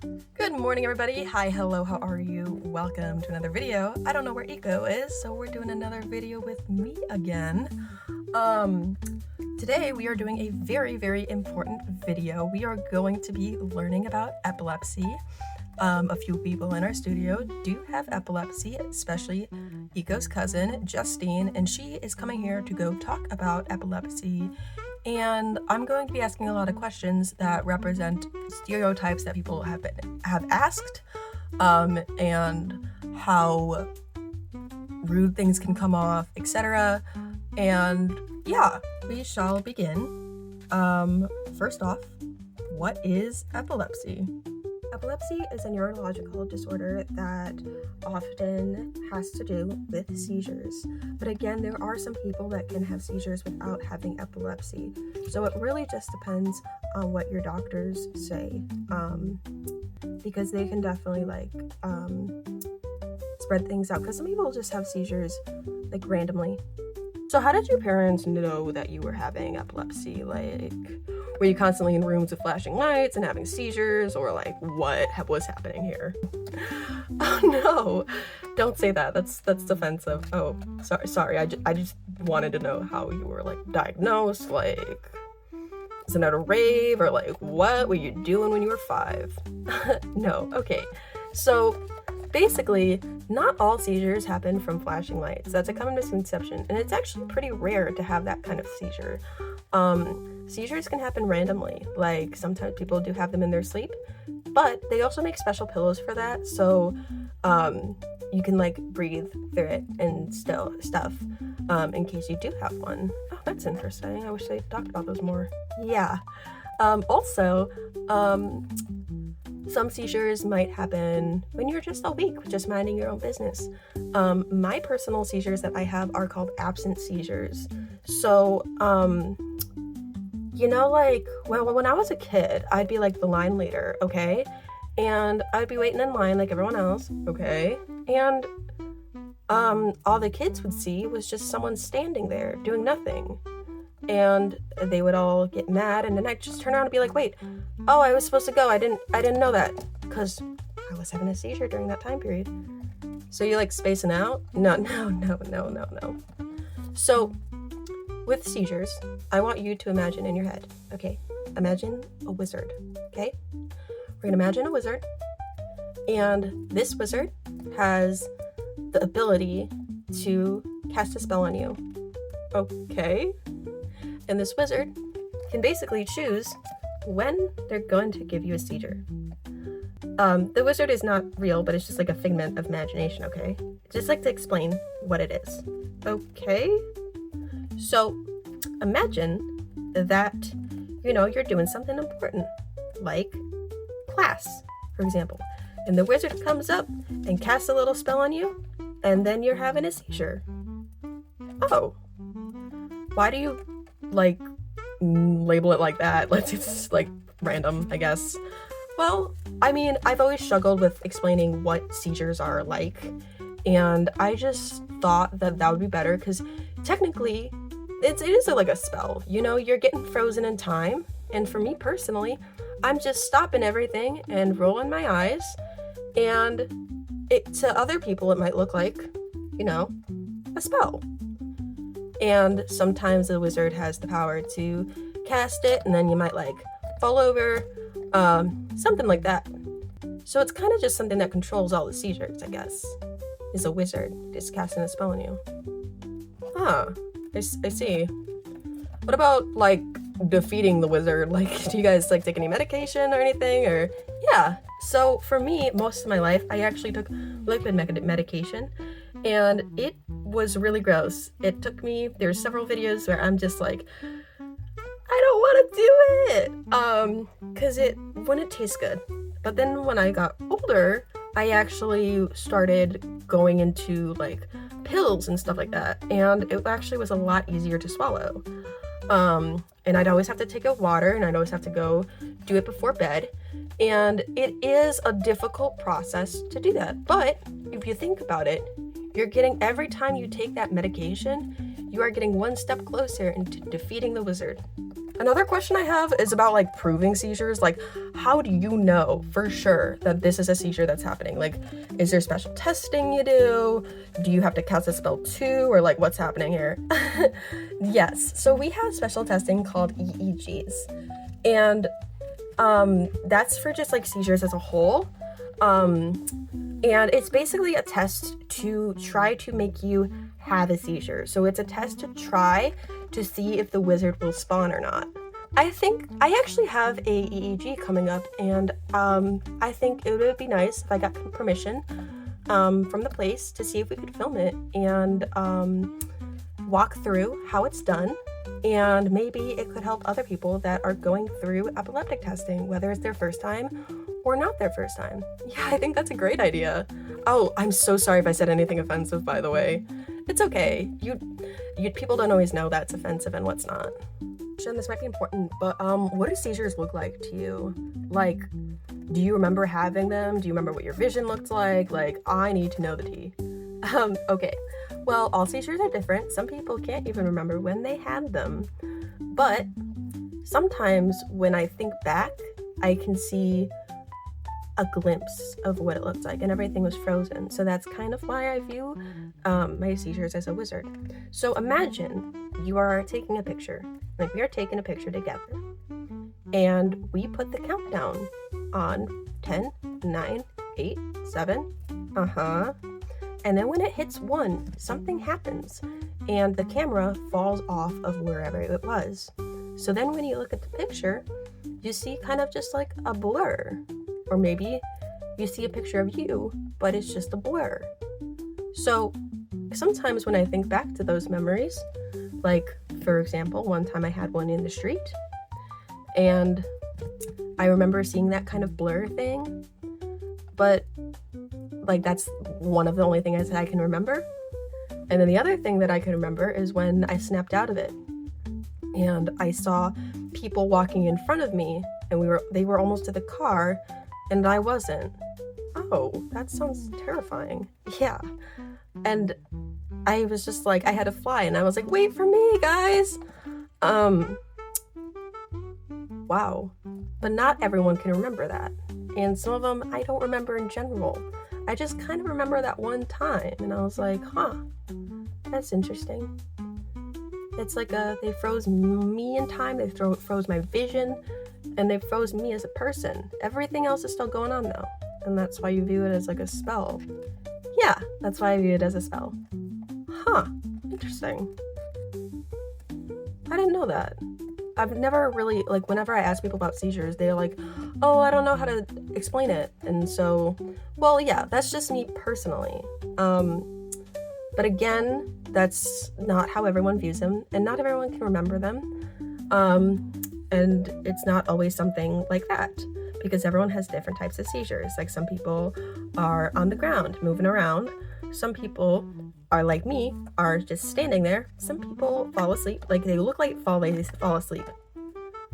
Good morning, everybody. Hi, hello, how are you? Welcome to another video. I don't know where Eco is, so we're doing another video with me again. Today we are doing a very important video. We are going to be learning about epilepsy. A few people in our studio do have epilepsy, especially Eco's cousin, Justine, and she is coming here to go talk about epilepsy. And I'm going to be asking a lot of questions that represent stereotypes that people have asked, and how rude things can come off, etc. And yeah, we shall begin. First off, what is epilepsy? Epilepsy is a neurological disorder that often has to do with seizures. But again, there are some people that can have seizures without having epilepsy. So it really just depends on what your doctors say, because they can definitely spread things out, because some people just have seizures randomly. So how did your parents know that you were having epilepsy? Were you constantly in rooms with flashing lights and having seizures, or what was happening here? Oh no, don't say that. That's offensive. Oh, sorry. I just wanted to know how you were diagnosed. Was it at a rave, or what were you doing when you were 5? No. Okay. So basically, not all seizures happen from flashing lights. That's a common misconception, and it's actually pretty rare to have that kind of seizure. Seizures can happen randomly. Sometimes people do have them in their sleep, but they also make special pillows for that, so you can breathe through it and stuff in case you do have one. Oh, that's interesting. I wish they talked about those more. Yeah. Also, some seizures might happen when you're just awake, just minding your own business. My personal seizures that I have are called absent seizures. So, when I was a kid, I'd be the line leader, okay? And I'd be waiting in line like everyone else, okay? And all the kids would see was just someone standing there doing nothing. And they would all get mad, and then I'd just turn around and be like, wait, oh, I was supposed to go. I didn't know that, because I was having a seizure during that time period. So you spacing out? No. So with seizures, I want you to imagine in your head, okay? Imagine a wizard, okay? We're gonna imagine a wizard, and this wizard has the ability to cast a spell on you, okay? And this wizard can basically choose when they're going to give you a seizure. The wizard is not real, but it's just a figment of imagination, okay? Just to explain what it is, okay? So imagine that, you're doing something important, like class, for example. And the wizard comes up and casts a little spell on you, and then you're having a seizure. Oh, why do you label it like that? It's random, I guess. Well, I mean, I've always struggled with explaining what seizures are like, and I just thought that would be better, because technically it is a spell. You're getting frozen in time, and for me personally, I'm just stopping everything and rolling my eyes, and to other people it might look like a spell. And sometimes the wizard has the power to cast it, and then you might fall over, something like that. So it's kind of just something that controls all the seizures, I guess, is a wizard just casting a spell on you. Huh, I see. What about defeating the wizard? Do you guys take any medication or anything? Or yeah. So for me, most of my life, I actually took liquid medication, and it was really gross. It took me, there's several videos where I'm just I don't want to do it, because it wouldn't taste good. But then when I got older, I actually started going into pills and stuff like that, and it actually was a lot easier to swallow. And I'd always have to take out water, and I'd always have to go do it before bed, and it is a difficult process to do that. But if you think about it, you're getting, every time you take that medication, you are getting one step closer into defeating the wizard. Another question I have is about like proving seizures. Like, how do you know for sure that this is a seizure that's happening? Like, is there special testing you do? Do you have to cast a spell too? Or like, what's happening here? Yes, so we have special testing called EEGs. And that's for just like seizures as a whole. And it's basically a test to try to make you have a seizure. So it's a test to try to see if the wizard will spawn or not. I think I actually have a EEG coming up, and I think it would be nice if I got permission from the place to see if we could film it and walk through how it's done. And maybe it could help other people that are going through epileptic testing, whether it's their first time or not their first time. Yeah, I think that's a great idea. Oh, I'm so sorry if I said anything offensive, by the way. It's okay. You people don't always know that's offensive and what's not. Jen, this might be important, but what do seizures look like to you? Like, do you remember having them? Do you remember what your vision looked like? Like, I need to know the tea. Okay. Well, all seizures are different. Some people can't even remember when they had them. But sometimes when I think back, I can see a glimpse of what it looked like, and everything was frozen. So that's kind of why I view my seizures as a wizard. So imagine you are taking a picture. Like, we are taking a picture together. And we put the countdown on 10, 9, 8, 7. And then when it hits 1, something happens and the camera falls off of wherever it was. So then when you look at the picture, you see kind of just like a blur. Or maybe you see a picture of you, but it's just a blur. So sometimes when I think back to those memories, like for example, one time I had one in the street and I remember seeing that kind of blur thing, but like that's one of the only things I can remember. And then the other thing that I can remember is when I snapped out of it and I saw people walking in front of me and they were almost to the car and I wasn't. Oh, that sounds terrifying. Yeah. And I was just like, I had to fly and I was like, wait for me, guys. Wow. But not everyone can remember that. And some of them I don't remember in general. I just kind of remember that one time and I was like, huh, that's interesting. It's like they froze me in time, they froze my vision, and they froze me as a person. Everything else is still going on though. And that's why you view it as like a spell. Yeah, that's why I view it as a spell. Huh, interesting. I didn't know that. I've never really, like, whenever I ask people about seizures, they're like, oh, I don't know how to explain it. And so, well, yeah, that's just me personally. But again, that's not how everyone views them, and not everyone can remember them. And it's not always something like that, because everyone has different types of seizures. Like, some people are on the ground, moving around. Some people are like me, are just standing there. Some people fall asleep, like they look like they fall asleep.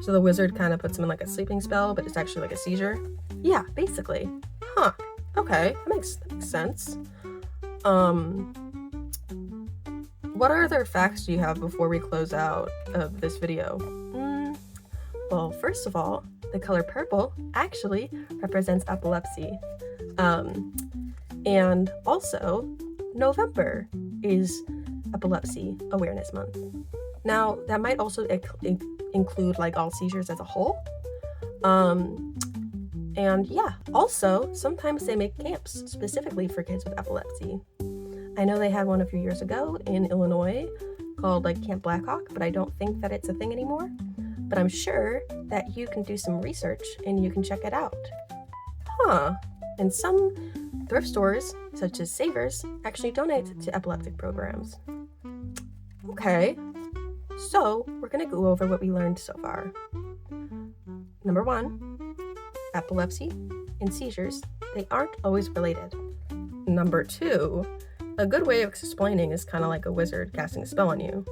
So the wizard kind of puts them in like a sleeping spell, but it's actually like a seizure. Yeah, basically. Huh. Okay, that makes sense. What other facts do you have before we close out of this video? Well, first of all, the color purple actually represents epilepsy. And also, November is Epilepsy Awareness Month. Now, that might also include like all seizures as a whole. And yeah, also, sometimes they make camps specifically for kids with epilepsy. I know they had one a few years ago in Illinois called like Camp Blackhawk, but I don't think that it's a thing anymore. But I'm sure that you can do some research and you can check it out. Huh. And some thrift stores, such as Savers, actually donate to epileptic programs. Okay, so we're going to go over what we learned so far. Number 1, epilepsy and seizures, they aren't always related. Number 2, a good way of explaining is kind of like a wizard casting a spell on you.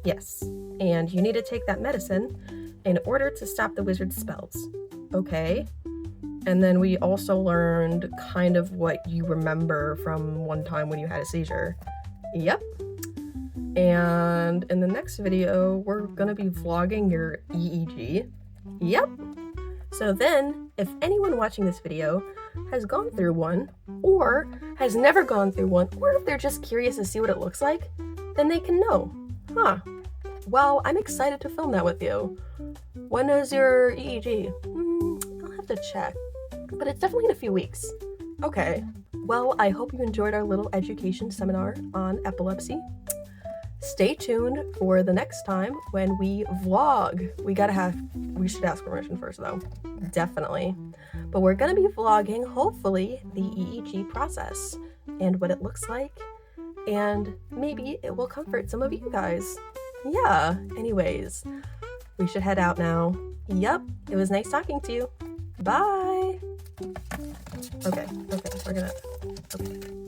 Yes, and you need to take that medicine in order to stop the wizard's spells. Okay? And then we also learned kind of what you remember from one time when you had a seizure. Yep. And in the next video, we're gonna be vlogging your EEG. Yep. So then, if anyone watching this video has gone through one, or has never gone through one, or if they're just curious to see what it looks like, then they can know. Huh. Well, I'm excited to film that with you. When is your EEG? I'll have to check, but it's definitely in a few weeks. Okay. Well, I hope you enjoyed our little education seminar on epilepsy. Stay tuned for the next time when we vlog. We should ask permission first though. Definitely. But we're gonna be vlogging, hopefully, the EEG process and what it looks like, and maybe it will comfort some of you guys. Yeah, anyways, we should head out now. Yep, it was nice talking to you. Bye. Okay, we're gonna, okay.